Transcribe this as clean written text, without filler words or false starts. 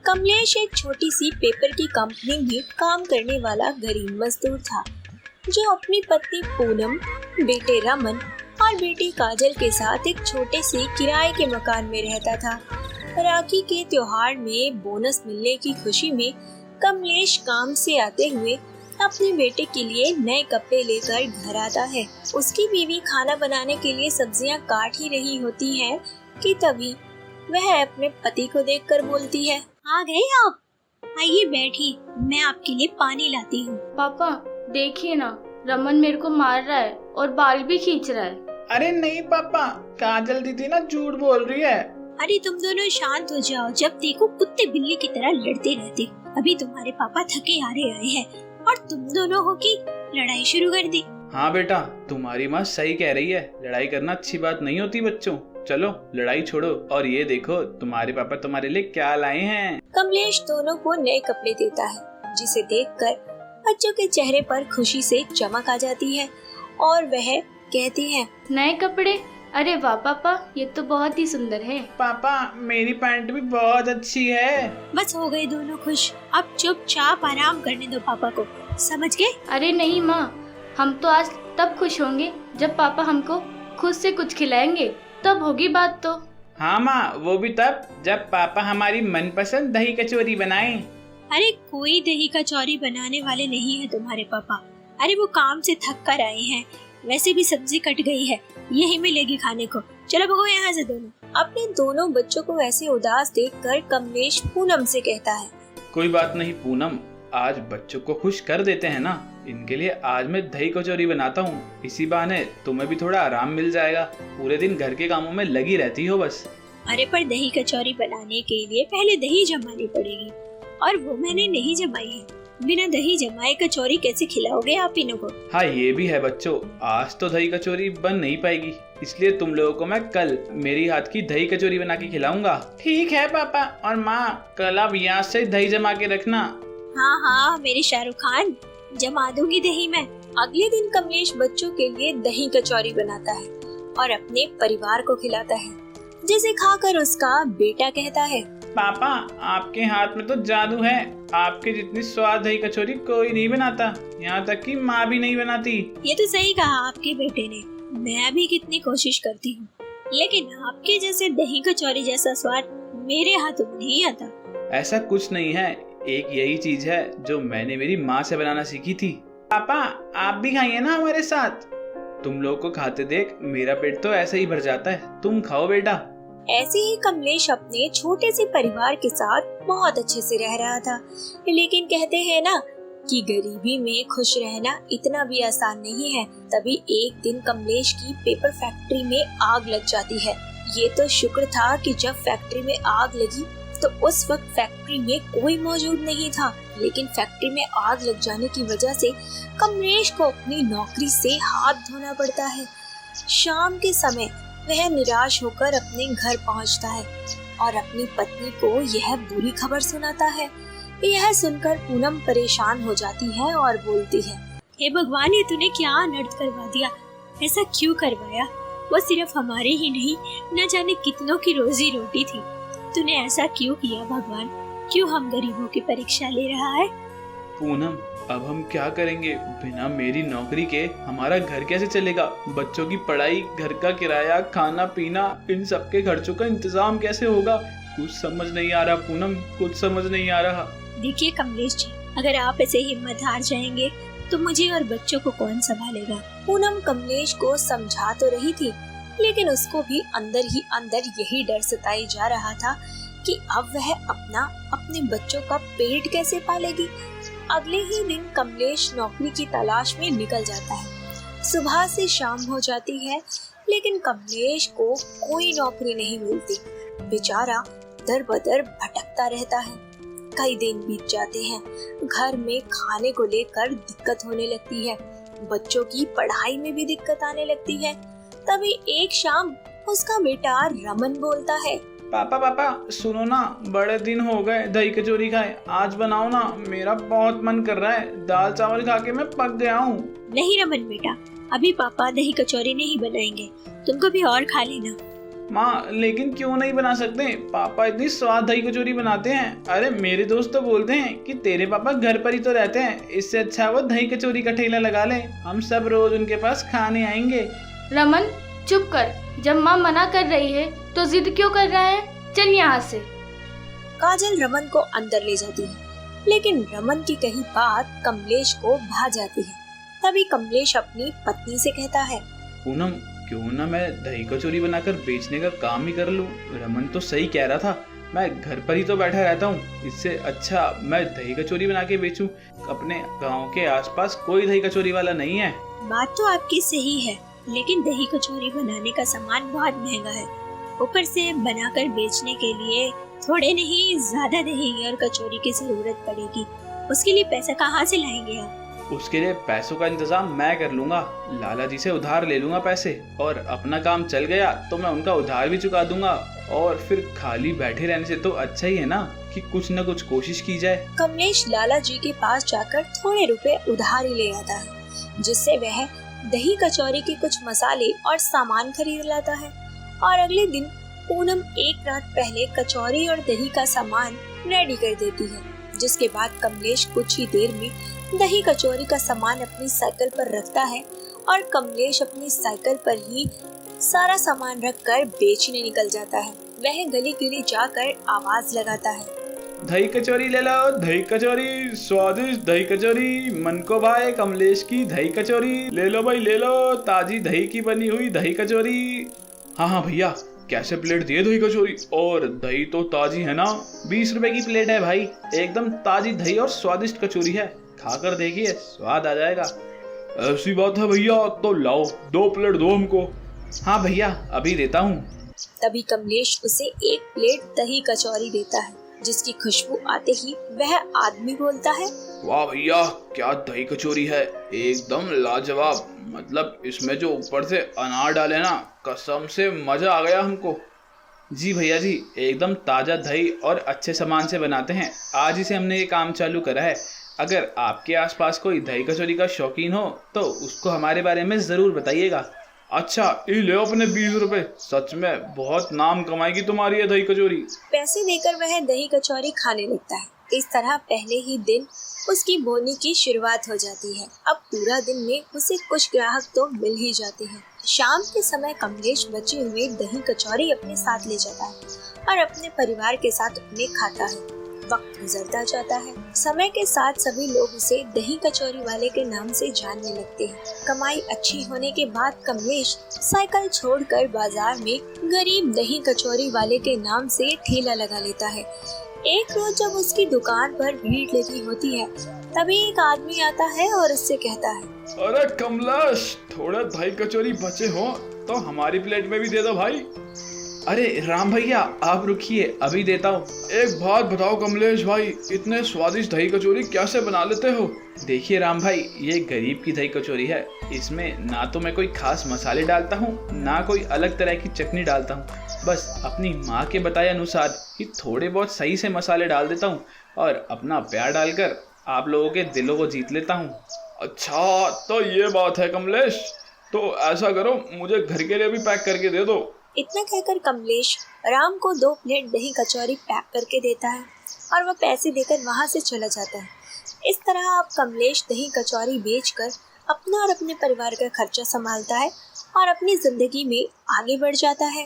कमलेश एक छोटी C paper की कंपनी में काम करने वाला गरीब मजदूर था, जो अपनी पत्नी पूनम, बेटे रमन और बेटी काजल के साथ एक छोटे से किराए के मकान में रहता था। राखी के त्योहार में बोनस मिलने की खुशी में कमलेश काम से आते हुए अपने बेटे के लिए नए कपड़े लेकर घर आता है। उसकी बीवी खाना बनाने के लिए सब्जियां काट ही रही होती है कि तभी वह अपने पति को देखकर बोलती है, आ गए आप? आइए बैठिए, मैं आपके लिए पानी लाती हूँ। पापा देखिए ना, रमन मेरे को मार रहा है और बाल भी खींच रहा है। अरे नहीं पापा, काजल दीदी ना झूठ बोल रही है। अरे तुम दोनों शांत हो जाओ, जब देखो कुत्ते बिल्ली की तरह लड़ते रहते। अभी तुम्हारे पापा थके हारे आए हैं और तुम दोनों हो की लड़ाई शुरू कर दी। हाँ बेटा, तुम्हारी माँ सही कह रही है, लड़ाई करना अच्छी बात नहीं होती बच्चों। चलो लड़ाई छोड़ो और ये देखो तुम्हारे पापा तुम्हारे लिए क्या लाए हैं। कमलेश दोनों को नए कपड़े देता है, जिसे देखकर बच्चों के चेहरे पर खुशी से चमक आ जाती है और वह कहती है, नए कपड़े? अरे वाह पापा, ये तो बहुत ही सुंदर है। पापा मेरी पैंट भी बहुत अच्छी है। बस हो गए दोनों खुश, अब चुपचाप आराम करने दो पापा को, समझ गए? अरे नहीं माँ, हम तो आज तब खुश होंगे जब पापा हमको खुद से कुछ खिलाएंगे, तब होगी बात तो। हाँ माँ, वो भी तब जब पापा हमारी मनपसंद दही कचौरी बनाए। अरे कोई दही कचौरी बनाने वाले नहीं है तुम्हारे पापा। अरे वो काम से थक कर आए हैं, वैसे भी सब्जी कट गई है, यही मिलेगी खाने को। चलो भगो यहाँ से दोनों। अपने दोनों बच्चों को ऐसे उदास देखकर कमलेश पूनम से कहता है, कोई बात नहीं पूनम, आज बच्चों को खुश कर देते हैं ना। इनके लिए आज मैं दही कचौरी बनाता हूँ, इसी बहाने तुम्हें भी थोड़ा आराम मिल जाएगा। पूरे दिन घर के कामों में लगी रहती हो बस। अरे पर दही कचौरी बनाने के लिए पहले दही जमानी पड़ेगी, और वो मैंने नहीं जमाई है। बिना दही जमाए कचौरी कैसे खिलाओगे आप इन्हों को? हाँ ये भी है बच्चों, आज तो दही कचौरी बन नहीं पाएगी, इसलिए तुम लोगों को मैं कल मेरी हाथ की दही कचौरी बना के खिलाऊंगा। ठीक है पापा और माँ, कल आप यहाँ से दही जमा के रखना। हाँ हाँ मेरे शाहरुख खान, जमा दूंगी दही मैं। अगले दिन कमलेश बच्चों के लिए दही कचौरी बनाता है और अपने परिवार को खिलाता है, जिसे खाकर उसका बेटा कहता है, पापा आपके हाथ में तो जादू है, आपके जितनी स्वाद दही कचौरी कोई नहीं बनाता, यहाँ तक कि माँ भी नहीं बनाती। ये तो सही कहा आपके बेटे ने, मैं भी कितनी कोशिश करती हूँ, लेकिन आपके जैसे दही कचौरी जैसा स्वाद मेरे हाथों में नहीं आता। ऐसा कुछ नहीं है, एक यही चीज है जो मैंने मेरी माँ से बनाना सीखी थी। पापा आप भी खाइए ना हमारे साथ, तुम लोग को खाते देख मेरा पेट तो ऐसे ही भर जाता है, तुम खाओ बेटा। ऐसे ही कमलेश अपने छोटे से परिवार के साथ बहुत अच्छे से रह रहा था, लेकिन कहते हैं ना कि गरीबी में खुश रहना इतना भी आसान नहीं है। तभी एक दिन कमलेश की पेपर फैक्ट्री में आग लग जाती है। ये तो शुक्र था कि जब फैक्ट्री में आग लगी तो उस वक्त फैक्ट्री में कोई मौजूद नहीं था, लेकिन फैक्ट्री में आग लग जाने की वजह से कमलेश को अपनी नौकरी से हाथ धोना पड़ता है। शाम के समय वह निराश होकर अपने घर पहुंचता है और अपनी पत्नी को यह बुरी खबर सुनाता है। यह सुनकर पूनम परेशान हो जाती है और बोलती है, हे भगवान, ये तूने क्या अनर्थ करवा दिया? ऐसा क्यों करवाया? वो सिर्फ हमारे ही नहीं, न जाने कितनों की रोजी रोटी थी। तूने ऐसा क्यों किया भगवान? क्यों हम गरीबों की परीक्षा ले रहा है? पूनम अब हम क्या करेंगे? बिना मेरी नौकरी के हमारा घर कैसे चलेगा? बच्चों की पढ़ाई, घर का किराया, खाना पीना, इन सब के खर्चों का इंतजाम कैसे होगा? कुछ समझ नहीं आ रहा पूनम, कुछ समझ नहीं आ रहा। देखिए कमलेश जी, अगर आप ऐसे हिम्मत हार जाएंगे तो मुझे और बच्चों को कौन संभालेगा? पूनम कमलेश को समझा तो रही थी, लेकिन उसको भी अंदर ही अंदर यही डर सताई जा रहा था कि अब वह अपने बच्चों का पेट कैसे पालेगी। अगले ही दिन कमलेश नौकरी की तलाश में निकल जाता है। सुबह से शाम हो जाती है, लेकिन कमलेश को कोई नौकरी नहीं मिलती। बेचारा दर बदर भटकता रहता है। कई दिन बीत जाते हैं, घर में खाने को लेकर दिक्कत होने लगती है, बच्चों की पढ़ाई में भी दिक्कत आने लगती है। तभी एक शाम उसका बेटा रमन बोलता है, पापा पापा सुनो ना, बड़े दिन हो गए दही कचौरी खाए, आज बनाओ ना, मेरा बहुत मन कर रहा है, दाल चावल खा के मैं पक गया हूँ। नहीं रमन बेटा, अभी पापा दही कचौरी नहीं बनाएंगे, तुम कभी और खा लेना। माँ लेकिन क्यों नहीं बना सकते? पापा इतनी स्वाद दही कचौरी बनाते हैं। अरे मेरे दोस्त तो बोलते हैं कि तेरे पापा घर पर ही तो रहते हैं, इससे अच्छा वो दही कचौरी का ठेला लगा ले, हम सब रोज उनके पास खाने आएंगे। रमन चुप कर, जब माँ मना कर रही है तो जिद क्यों कर रहा है? चल यहाँ से। काजल रमन को अंदर ले जाती है, लेकिन रमन की कही बात कमलेश को भा जाती है। तभी कमलेश अपनी पत्नी से कहता है, पूनम क्यों ना मैं दही कचौरी बनाकर बेचने का काम ही कर लूं? रमन तो सही कह रहा था, मैं घर पर ही तो बैठा रहता हूँ, इससे अच्छा मैं दही कचौरी बना के बेचूं। अपने गांव के आसपास कोई दही कचौरी वाला नहीं है। बात तो आपकी सही है, लेकिन दही कचौरी बनाने का सामान बहुत महंगा है। ऊपर से बनाकर बेचने के लिए थोड़े नहीं ज्यादा दही और कचौरी की जरूरत पड़ेगी। उसके लिए पैसा कहाँ से लाएंगे आप? उसके लिए पैसों का इंतजाम मैं कर लूंगा। लाला जी से उधार ले लूंगा पैसे, और अपना काम चल गया तो मैं उनका उधार भी चुका दूंगा। और फिर खाली बैठे रहने से तो अच्छा ही है ना कि कुछ न कुछ कोशिश की जाए। कमलेश लाला जी के पास जाकर थोड़े रुपए उधार ही ले आता है, जिससे वह दही कचौरी के कुछ मसाले और सामान खरीद लाता है। और अगले दिन पूनम एक रात पहले कचौरी और दही का सामान रेडी कर देती है, जिसके बाद कमलेश कुछ ही देर में दही कचौरी का सामान अपनी साइकिल पर रखता है और कमलेश अपनी साइकिल पर ही सारा सामान रखकर बेचने निकल जाता है। वह गली गली जाकर आवाज लगाता है, दही कचौरी ले लो, दही कचौरी, स्वादिष्ट दही कचौरी, मन को भाए कमलेश की दही कचौरी, ले लो भाई ले लो, ताजी दही की बनी हुई दही कचौरी। हाँ भैया, कैसे प्लेट दिए दही कचौरी? और दही तो ताजी है ना? 20 रुपए की प्लेट है भाई, एकदम ताजी दही और स्वादिष्ट कचौरी है, खाकर देखिए स्वाद आ जाएगा। ऐसी बात है भैया, तो लाओ 2 प्लेट दो हमको। हाँ भैया अभी देता हूँ। तभी कमलेश उसे 1 प्लेट दही कचौरी देता है, जिसकी खुशबू आते ही वह आदमी बोलता है, वाह भैया क्या दही कचौरी है, एकदम लाजवाब। मतलब इसमें जो ऊपर से अनार डाले ना, कसम से मजा आ गया हमको। जी भैया जी, एकदम ताजा दही और अच्छे सामान से बनाते हैं, आज ही से हमने ये काम चालू करा है। अगर आपके आसपास कोई दही कचौरी का शौकीन हो तो उसको हमारे बारे में जरूर बताइएगा। अच्छा ये ले अपने 20 रुपए, सच में बहुत नाम कमाएगी तुम्हारी ये दही कचौरी। पैसे देकर वह दही कचौरी खाने लगता है। इस तरह पहले ही दिन उसकी बोनी की शुरुआत हो जाती है। अब पूरा दिन में उसे कुछ ग्राहक तो मिल ही जाते हैं। शाम के समय कमलेश बचे हुए दही कचौरी अपने साथ ले जाता है और अपने परिवार के साथ उन्हें खाता है। वक्त गुजरता जाता है, समय के साथ सभी लोग उसे दही कचौरी वाले के नाम से जानने लगते हैं। कमाई अच्छी होने के बाद कमलेश साइकिल छोड़कर बाजार में गरीब दही कचौरी वाले के नाम से ठेला लगा लेता है। एक रोज जब उसकी दुकान पर भीड़ लगी होती है, तभी एक आदमी आता है और उससे कहता है, अरे कमलेश, थोड़े दही कचौरी बचे हो तो हमारी प्लेट में भी दे दो भाई। अरे राम भैया आप रुकिए, अभी देता हूँ। एक बात बताओ कमलेश भाई, इतने स्वादिष्ट दही कचौरी कैसे बना लेते हो? देखिए राम भाई, ये गरीब की दही कचौरी है, इसमें ना तो मैं कोई खास मसाले डालता हूँ, ना कोई अलग तरह की चटनी डालता हूँ, बस अपनी माँ के बताए अनुसार ही थोड़े बहुत सही से मसाले डाल देता हूँ और अपना प्यार डालकर आप लोगों के दिलों को जीत लेता हूँ। अच्छा तो ये बात है कमलेश, तो ऐसा करो मुझे घर के लिए भी पैक करके दे दो। इतना कहकर कमलेश राम को 2 प्लेट दही कचौरी पैक करके देता है और वह पैसे देकर वहाँ से चला जाता है। इस तरह अब कमलेश दही कचौरी बेचकर अपना और अपने परिवार का खर्चा संभालता है और अपनी जिंदगी में आगे बढ़ जाता है।